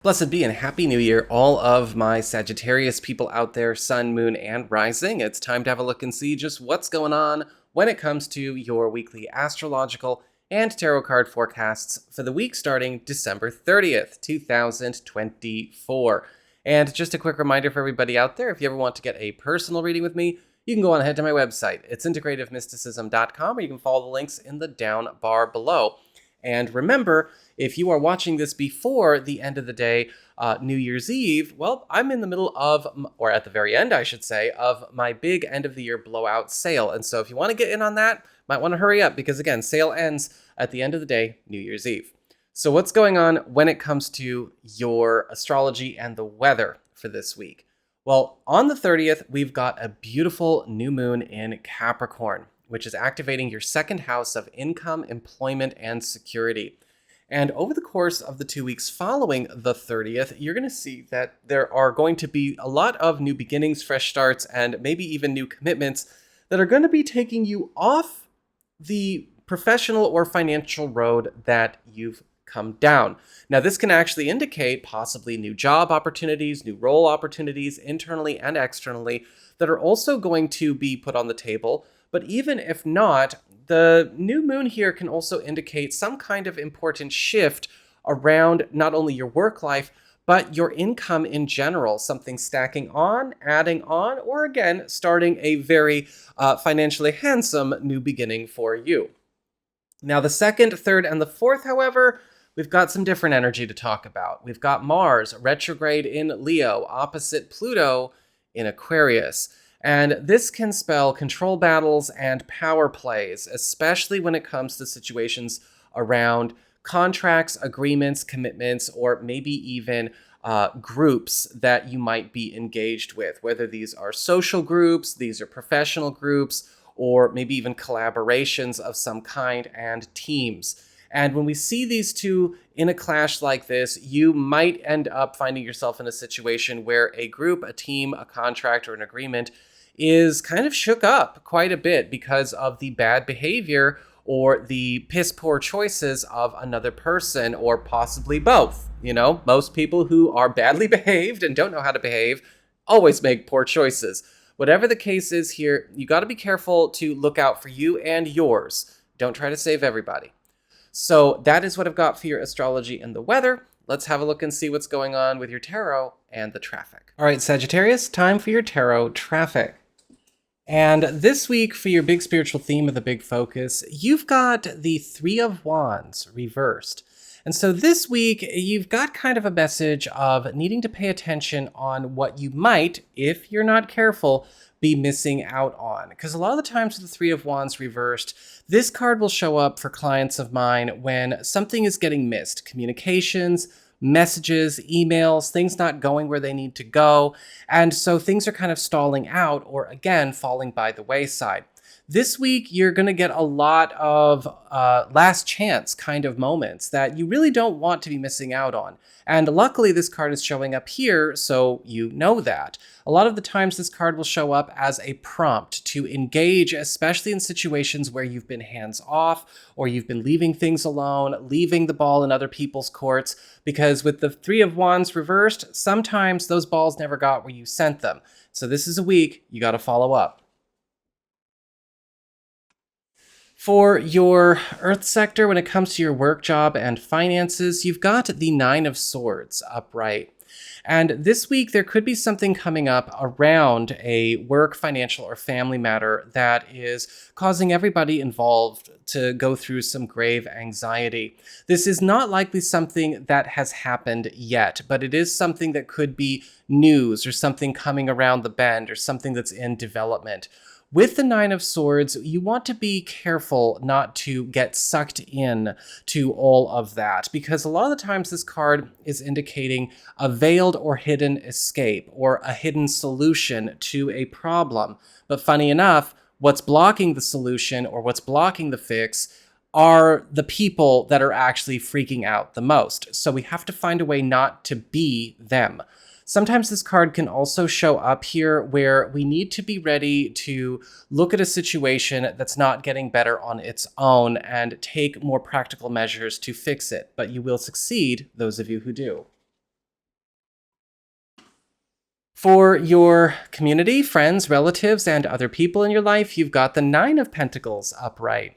Blessed be and happy new year, all of my Sagittarius people out there, sun, moon, and rising. It's time to have a look and see just what's going on when it comes to your weekly astrological and tarot card forecasts for the week starting December 30th, 2024. And just a quick reminder for everybody out there, if you ever want to get a personal reading with me, you can go on ahead to my website. It's integrativemysticism.com, or you can follow the links in the down bar below. And remember, if you are watching this before the end of the day, New Year's Eve, well, I'm in the middle of, or at the very end, I should say, of my big end of the year blowout sale. And so if you want to get in on that, might want to hurry up because, again, sale ends at the end of the day, New Year's Eve. So what's going on when it comes to your astrology and the weather for this week? Well, on the 30th, we've got a beautiful new moon in Capricorn, which is activating your second house of income, employment, and security. And over the course of the 2 weeks following the 30th, you're going to see that there are going to be a lot of new beginnings, fresh starts, and maybe even new commitments that are going to be taking you off the professional or financial road that you've come down. Now, this can actually indicate possibly new job opportunities, new role opportunities, internally and externally, that are also going to be put on the table. But even if not, the new moon here can also indicate some kind of important shift around not only your work life, but your income in general, something stacking on, adding on, or again, starting a very financially handsome new beginning for you. Now, the second, third, and the fourth, however, we've got some different energy to talk about. We've got Mars retrograde in Leo, opposite Pluto in Aquarius. And this can spell control battles and power plays, especially when it comes to situations around contracts, agreements, commitments, or maybe even groups that you might be engaged with, whether these are social groups, these are professional groups, or maybe even collaborations of some kind and teams. And when we see these two in a clash like this, you might end up finding yourself in a situation where a group, a team, a contract, or an agreement is kind of shook up quite a bit because of the bad behavior or the piss poor choices of another person, or possibly both. You know, most people who are badly behaved and don't know how to behave always make poor choices. Whatever the case is here, you got to be careful to look out for you and yours. Don't try to save everybody. So that is what I've got for your astrology and the weather. Let's have a look and see what's going on with your tarot and the traffic. All right, Sagittarius, time for your tarot traffic. And this week, for your big spiritual theme of the big focus, you've got the Three of Wands reversed. And so this week, you've got kind of a message of needing to pay attention on what you might, if you're not careful, be missing out on. Because a lot of the times with the Three of Wands reversed, this card will show up for clients of mine when something is getting missed. Communications, messages, emails, things not going where they need to go. And so things are kind of stalling out, or again, falling by the wayside. This week, you're going to get a lot of last chance kind of moments that you really don't want to be missing out on. And luckily, this card is showing up here, so you know that. A lot of the times, this card will show up as a prompt to engage, especially in situations where you've been hands off, or you've been leaving things alone, leaving the ball in other people's courts, because with the Three of Wands reversed, sometimes those balls never got where you sent them. So this is a week you got to follow up. For your Earth sector, when it comes to your work, job, and finances, you've got the Nine of Swords upright. And this week, there could be something coming up around a work, financial, or family matter that is causing everybody involved to go through some grave anxiety. This is not likely something that has happened yet, but it is something that could be news or something coming around the bend or something that's in development. With the Nine of Swords, you want to be careful not to get sucked in to all of that, because a lot of the times this card is indicating a veiled or hidden escape or a hidden solution to a problem. But funny enough, what's blocking the solution or what's blocking the fix are the people that are actually freaking out the most. So we have to find a way not to be them. Sometimes this card can also show up here where we need to be ready to look at a situation that's not getting better on its own and take more practical measures to fix it. But you will succeed, those of you who do. For your community, friends, relatives, and other people in your life, you've got the Nine of Pentacles upright.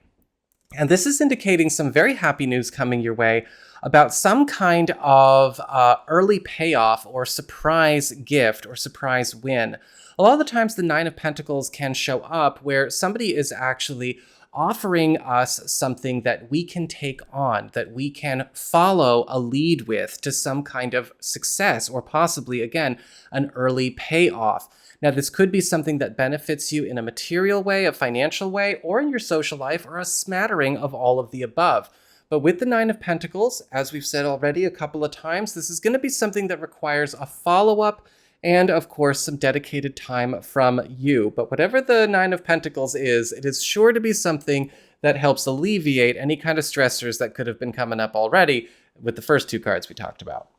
And this is indicating some very happy news coming your way about some kind of early payoff or surprise gift or surprise win. A lot of the times the Nine of Pentacles can show up where somebody is actually offering us something that we can take on, that we can follow a lead with to some kind of success, or possibly, again, an early payoff. Now, this could be something that benefits you in a material way, a financial way, or in your social life, or a smattering of all of the above. But with the Nine of Pentacles, as we've said already a couple of times, this is going to be something that requires a follow-up and, of course, some dedicated time from you. But whatever the Nine of Pentacles is, it is sure to be something that helps alleviate any kind of stressors that could have been coming up already with the first two cards we talked about.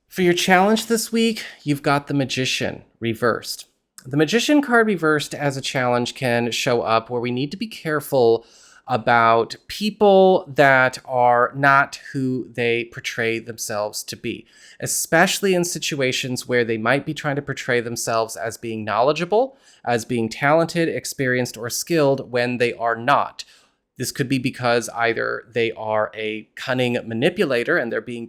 For your challenge this week, you've got the Magician reversed. The Magician card reversed as a challenge can show up where we need to be careful about people that are not who they portray themselves to be, especially in situations where they might be trying to portray themselves as being knowledgeable, as being talented, experienced, or skilled when they are not. This could be because either they are a cunning manipulator and they're being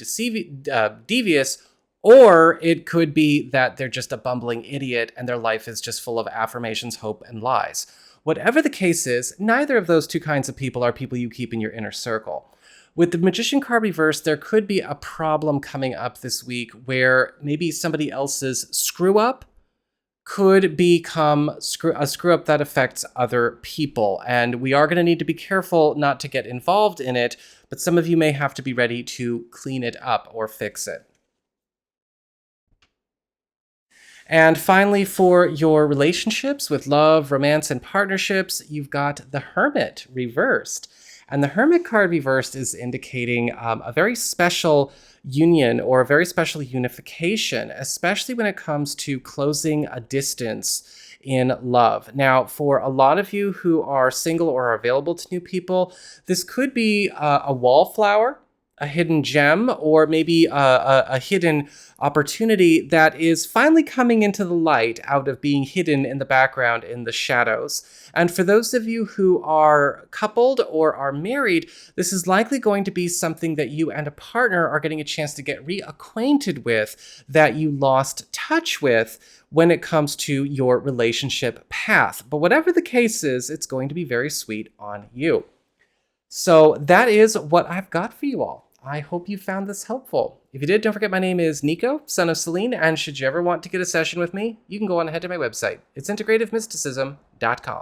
devious, or it could be that they're just a bumbling idiot and their life is just full of affirmations, hope, and lies. Whatever the case is, neither of those two kinds of people are people you keep in your inner circle. With the Magician card reversed, there could be a problem coming up this week where maybe somebody else's screw up could become a screw up that affects other people. And we are going to need to be careful not to get involved in it, but some of you may have to be ready to clean it up or fix it. And finally, for your relationships with love, romance, and partnerships, you've got the Hermit reversed. And the Hermit card reversed is indicating a very special union or a very special unification, especially when it comes to closing a distance in love. Now, for a lot of you who are single or are available to new people, this could be a wallflower, a hidden gem, or maybe a hidden opportunity that is finally coming into the light out of being hidden in the background in the shadows. And for those of you who are coupled or are married, this is likely going to be something that you and a partner are getting a chance to get reacquainted with that you lost touch with when it comes to your relationship path. But whatever the case is, it's going to be very sweet on you. So that is what I've got for you all. I hope you found this helpful. If you did, don't forget my name is Nico, Son of Selene, and should you ever want to get a session with me, you can go on ahead to my website. It's integrativemysticism.com.